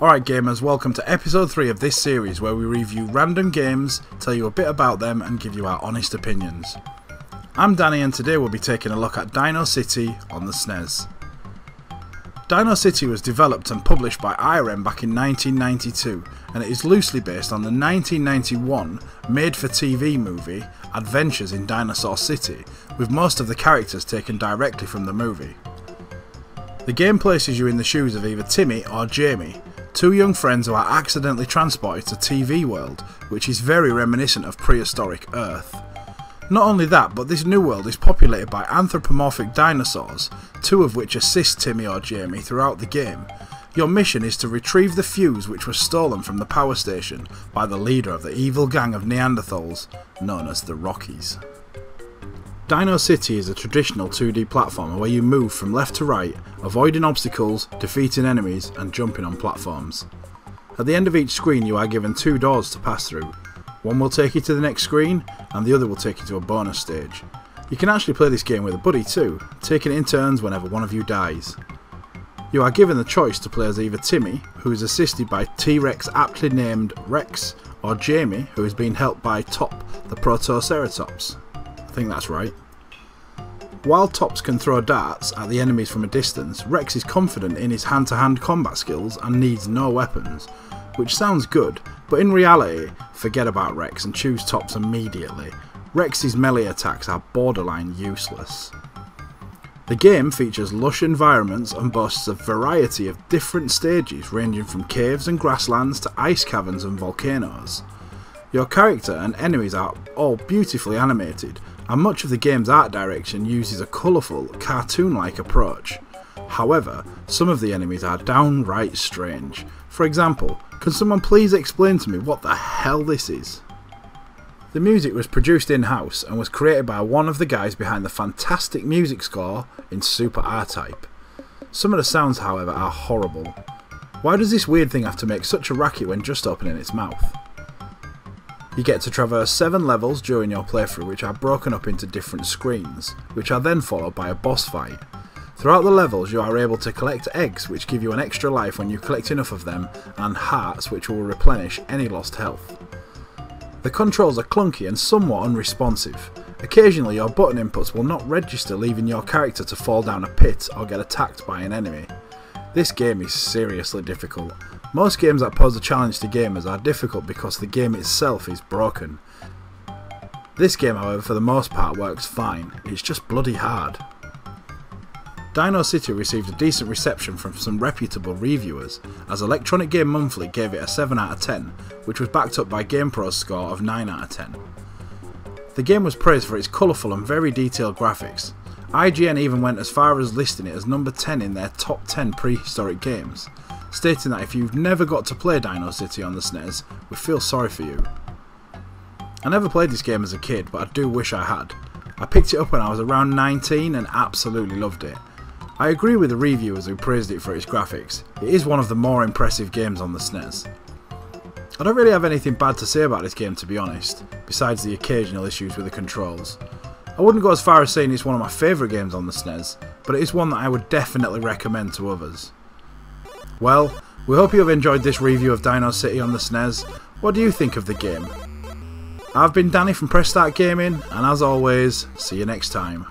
Alright gamers, welcome to episode 3 of this series where we review random games, tell you a bit about them and give you our honest opinions. I'm Danny and today we'll be taking a look at Dino City on the SNES. Dino City was developed and published by IRM back in 1992 and it is loosely based on the 1991 made-for-TV movie Adventures in Dinosaur City, with most of the characters taken directly from the movie. The game places you in the shoes of either Timmy or Jamie, two young friends who are accidentally transported to TV world, which is very reminiscent of prehistoric Earth. Not only that, but this new world is populated by anthropomorphic dinosaurs, two of which assist Timmy or Jamie throughout the game. Your mission is to retrieve the fuse which was stolen from the power station by the leader of the evil gang of Neanderthals, known as the Rockies. Dino City is a traditional 2D platformer where you move from left to right, avoiding obstacles, defeating enemies and jumping on platforms. At the end of each screen you are given two doors to pass through. One will take you to the next screen and the other will take you to a bonus stage. You can actually play this game with a buddy too, taking it in turns whenever one of you dies. You are given the choice to play as either Timmy, who is assisted by T-Rex aptly named Rex, or Jamie, who is being helped by Top, the Protoceratops. I think that's right. While Tops can throw darts at the enemies from a distance, Rex is confident in his hand-to-hand combat skills and needs no weapons, which sounds good, but in reality, forget about Rex and choose Tops immediately. Rex's melee attacks are borderline useless. The game features lush environments and boasts a variety of different stages ranging from caves and grasslands to ice caverns and volcanoes. Your character and enemies are all beautifully animated, and much of the game's art direction uses a colourful, cartoon-like approach. However, some of the enemies are downright strange. For example, can someone please explain to me what the hell this is? The music was produced in-house and was created by one of the guys behind the fantastic music score in Super R-Type. Some of the sounds, however, are horrible. Why does this weird thing have to make such a racket when just opening its mouth? You get to traverse 7 levels during your playthrough, which are broken up into different screens, which are then followed by a boss fight. Throughout the levels you are able to collect eggs which give you an extra life when you collect enough of them, and hearts which will replenish any lost health. The controls are clunky and somewhat unresponsive. Occasionally your button inputs will not register, leaving your character to fall down a pit or get attacked by an enemy. This game is seriously difficult. Most games that pose a challenge to gamers are difficult because the game itself is broken. This game, however, for the most part works fine, it's just bloody hard. Dino City received a decent reception from some reputable reviewers, as Electronic Game Monthly gave it a 7 out of 10, which was backed up by GamePro's score of 9 out of 10. The game was praised for its colourful and very detailed graphics. IGN even went as far as listing it as number 10 in their top 10 prehistoric games, stating that if you've never got to play Dino City on the SNES, we feel sorry for you. I never played this game as a kid, but I do wish I had. I picked it up when I was around 19 and absolutely loved it. I agree with the reviewers who praised it for its graphics. It is one of the more impressive games on the SNES. I don't really have anything bad to say about this game, to be honest, besides the occasional issues with the controls. I wouldn't go as far as saying it's one of my favourite games on the SNES, but it is one that I would definitely recommend to others. Well, we hope you have enjoyed this review of Dino City on the SNES. What do you think of the game? I've been Danny from Press Start Gaming, and as always, see you next time.